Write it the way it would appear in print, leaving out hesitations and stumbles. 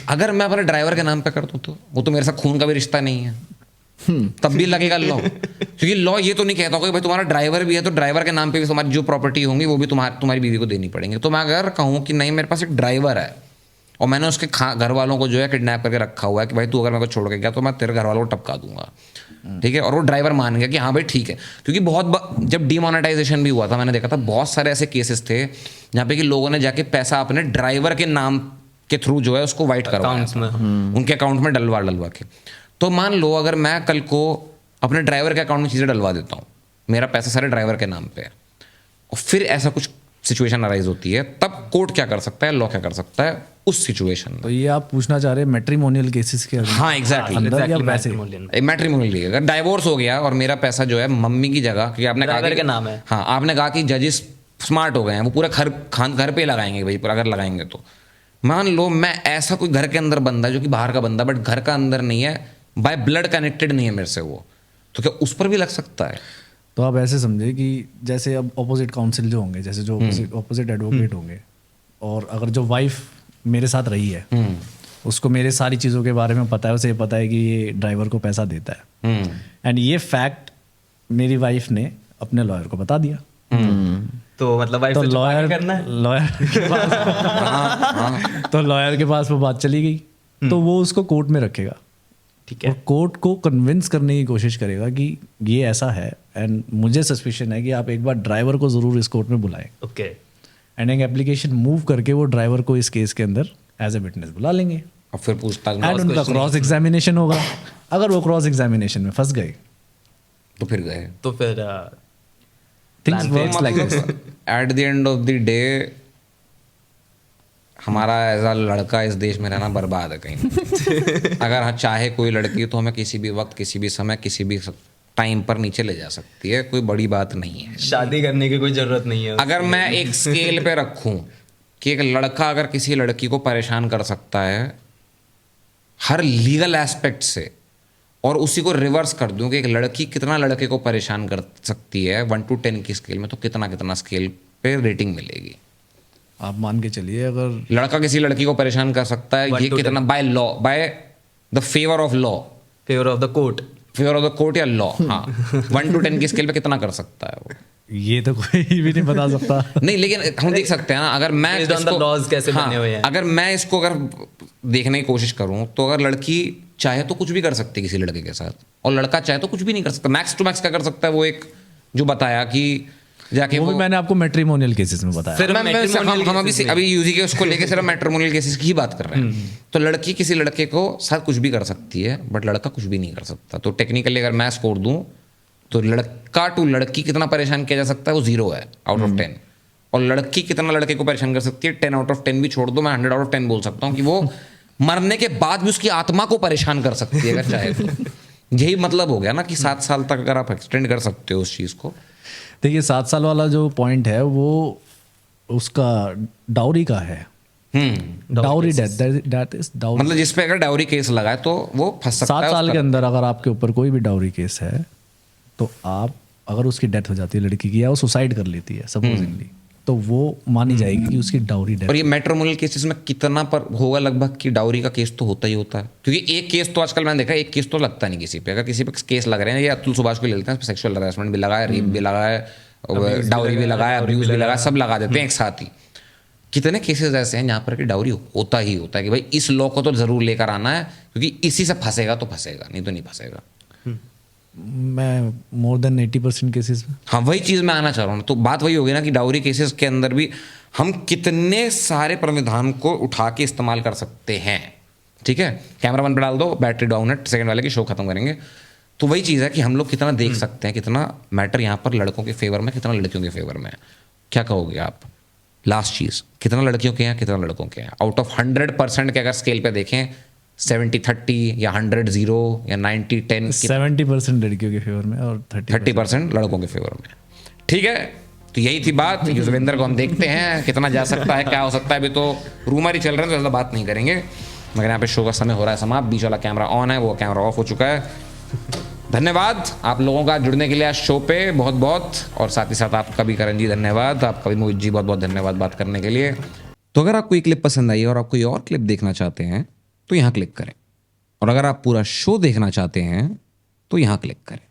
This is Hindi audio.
अगर मैं अपने ड्राइवर के नाम पे कर दूं तो वो तो मेरे साथ खून का भी रिश्ता नहीं है, तब भी लगेगा लॉ। क्योंकि लॉ ये तो नहीं कहता होगा कि भाई तुम्हारा ड्राइवर भी है तो ड्राइवर के नाम पे भी तुम्हारी जो प्रॉपर्टी होंगी वो भी तुम्हारी बीवी को देनी पड़ेंगी। तो मैं अगर कहूँ कि नहीं मेरे पास एक ड्राइवर है और मैंने उसके घर वालों को जो है किडनैप करके रखा हुआ है कि भाई तू अगर मेरे को छोड़ के गया तो मैं तेरे घर वालों को टपका दूंगा, ठीक है, और वो ड्राइवर मान गया कि हाँ भाई ठीक है। क्योंकि जब डिमोनेटाइजेशन भी हुआ था मैंने देखा था बहुत सारे ऐसे केसेस थे जहाँ पे कि लोगों ने जाके पैसा अपने ड्राइवर के नाम के थ्रू जो है उसको वाइट करवाया, उनके अकाउंट में डलवा के। तो मान लो अगर मैं कल को अपने ड्राइवर के अकाउंट में चीज़ें डलवा देता हूँ, मेरा पैसा सारे ड्राइवर के नाम पे है, और फिर ऐसा कुछ सिचुएशन अराइज होती है, तब कोर्ट क्या कर सकता है, लॉ क्या कर सकता है उस सिचुएशन में। तो ये आप पूछना चाह रहे हैं मैट्रिमोनियल केसेस के? हाँ एग्जैक्टली, मैट्रिमोनियल। अगर डाइवोर्स हो गया और मेरा पैसा जो है मम्मी की जगह, क्योंकि आपने कहा कि नाम है, हाँ आपने कहा कि जजेस स्मार्ट हो गए हैं, वो पूरा घर पे लगाएंगे भाई, पूरा अगर लगाएंगे तो मान लो मैं ऐसा कोई घर के अंदर बंदा जो कि बाहर का बंदा बट घर का अंदर नहीं है, बाय ब्लड कनेक्टेड नहीं है मेरे से वो, तो क्या उस पर भी लग सकता है? तो आप ऐसे समझे कि जैसे अब ऑपोजिट काउंसिल जो होंगे, जैसे जो ऑपोजिट एडवोकेट होंगे, और अगर जो वाइफ मेरे साथ रही है उसको मेरे सारी चीज़ों के बारे में पता है, उसे पता है कि ये ड्राइवर को पैसा देता है, एंड ये फैक्ट मेरी वाइफ ने अपने लॉयर को बता दिया, तो मतलब वाइफ तो से लॉयर करना है, लॉयर के पास तो लॉयर के पास वो बात चली गई, तो वो उसको कोर्ट में रखेगा, ठीक है, और कोर्ट को कन्विंस करने की कोशिश करेगा कि ये ऐसा है, एंड मुझे सस्पिशन है कि आप एक बार ड्राइवर को ज़रूर इस कोर्ट में बुलाएं, ओके, एंड एक एप्लीकेशन मूव करके वो ड्राइवर को इस केस के अंदर एज ए विटनेस बुला लेंगे, और फिर पूछताछ एंड उनका क्रॉस एग्जामिनेशन होगा। अगर वो क्रॉस एग्जामिनेशन में फंस गए तो फिर गए, तो फिर things works like this. At the end of the day हमारा ऐसा लड़का इस देश में रहना बर्बाद है कहीं। अगर चाहे कोई लड़की तो हमें किसी भी वक्त, किसी भी समय, किसी भी टाइम पर नीचे ले जा सकती है, कोई बड़ी बात नहीं है, शादी करने की कोई जरूरत नहीं है। अगर मैं एक स्केल पे रखूं कि एक लड़का अगर किसी लड़की को परेशान कर सकता है हर लीगल एस्पेक्ट से, और उसी को रिवर्स कर दूं कि एक लड़की कितना लड़के को परेशान कर सकती है 1 to 10 की स्केल में, तो कितना स्केल पे रेटिंग मिलेगी? आप मान के चलिए अगर लड़का किसी लड़की को परेशान कर सकता है, ये कितना by law, by the favour of law, favour of the court या लॉ, हाँ 1 to 10 की स्केल पे कितना कर सकता है वो? ये तो कोई भी नहीं बता सकता। नहीं, लेकिन हम देख सकते हैं ना, अगर मैं इसको, लॉज कैसे बने हुए हैं, अगर मैं इसको अगर देखने की कोशिश करूं तो अगर लड़की चाहे तो कुछ भी कर सकती है किसी लड़के के साथ, और लड़का चाहे तो कुछ भी नहीं कर सकता। मैक्स टू मैक्स क्या कर सकता है, वो एक जो बताया कि जाके वो भी मैंने आपको मैट्रिमोनियल केसेस में बताया। फिर हम अभी यूजी के उसको लेके सिर्फ मैट्रिमोनियल केसेस की ही बात कर रहे हैं। तो लड़की किसी लड़के को साथ कुछ भी कर सकती है बट लड़का कुछ भी नहीं कर सकता। तो टेक्निकली अगर मैं स्कोर दूं तो लड़का टू लड़की कितना परेशान किया जा सकता है वो 0 है आउट ऑफ 10, और लड़की कितना लड़के को परेशान कर सकती है 10 आउट ऑफ 10 भी छोड़ दो, मैं 100 आउट ऑफ 10 बोल सकता हूँ कि वो मरने के बाद भी उसकी आत्मा को परेशान कर सकती है अगर चाहे तो। यही मतलब हो गया ना कि 7 साल तक अगर आप एक्सटेंड कर सकते हो उस चीज़ को। देखिए 7 साल वाला जो पॉइंट है वो उसका डाउरी का है, डाउरी दैट इज डाउरी, मतलब जिस पे अगर डाउरी केस लगाए तो वो फंस सकता है। 7 साल के अंदर अगर आपके ऊपर कोई भी डाउरी केस है तो आप, अगर उसकी डेथ हो जाती है लड़की की, या वो सुसाइड कर लेती है सपोजिंगली, तो वो मानी जाएगी कि उसकी डाउरी डेथ। और ये मैट्रिमोनियल केसेस में कितना पर होगा लगभग कि डाउरी का केस तो होता ही होता है, क्योंकि एक केस तो आजकल मैंने देखा एक केस तो लगता नहीं किसी पे। अगर किसी पे केस लग रहे हैं, ये अतुल सुभाष को ले लेते हैं, सेक्सुअल हरासमेंट भी लगा है, रेप भी लगा है, डाउरी भी लगा है, अब्यूज भी लगा है, सब लगा देते हैं एक साथ ही। कितने केसेस ऐसे हैं जहाँ पर कि डाउरी होता ही होता है कि भाई इस लॉ को तो जरूर लेकर आना है क्योंकि इसी से फंसेगा तो फंसेगा, नहीं तो नहीं फंसेगा। मैं मोर देन 80% केसेस में, हाँ वही चीज़ मैं आना चाह रहा हूँ। तो बात वही होगी ना कि डाउरी केसेस के अंदर भी हम कितने सारे प्रावधान को उठा के इस्तेमाल कर सकते हैं। ठीक है, कैमरा बंद पे डाल दो, बैटरी डाउन है, सेकंड वाले की शो खत्म करेंगे। तो वही चीज़ है कि हम लोग कितना देख सकते हैं, कितना मैटर यहाँ पर लड़कों के फेवर में, कितना लड़कियों के फेवर में है। क्या कहोगे आप? लास्ट चीज़, कितना लड़कियों के हैं, कितना लड़कों के हैं? आउट ऑफ 100% के अगर स्केल पे देखें 70-30 या 100-0 या 90-10, 70% लड़कियों के फेवर में और 30% लड़कों के फेवर में। ठीक है, तो यही थी बात। युजवेंद्र को हम देखते हैं कितना जा सकता है, क्या हो सकता है। अभी तो रूमर ही चल रहे हैं तो ज़्यादा बात नहीं करेंगे, मगर यहाँ पे शो का समय हो रहा है समाप्त। बीच वाला कैमरा ऑन है, वो कैमरा ऑफ हो चुका है। धन्यवाद आप लोगों का जुड़ने के लिए आज शो पे, बहुत बहुत। और साथ ही साथ आपका भी करण जी धन्यवाद, आपका भी मोहित जी बहुत बहुत धन्यवाद बात करने के लिए। तो अगर आपको ये क्लिप पसंद आई और आप कोई और क्लिप देखना चाहते हैं तो यहाँ क्लिक करें, और अगर आप पूरा शो देखना चाहते हैं तो यहाँ क्लिक करें।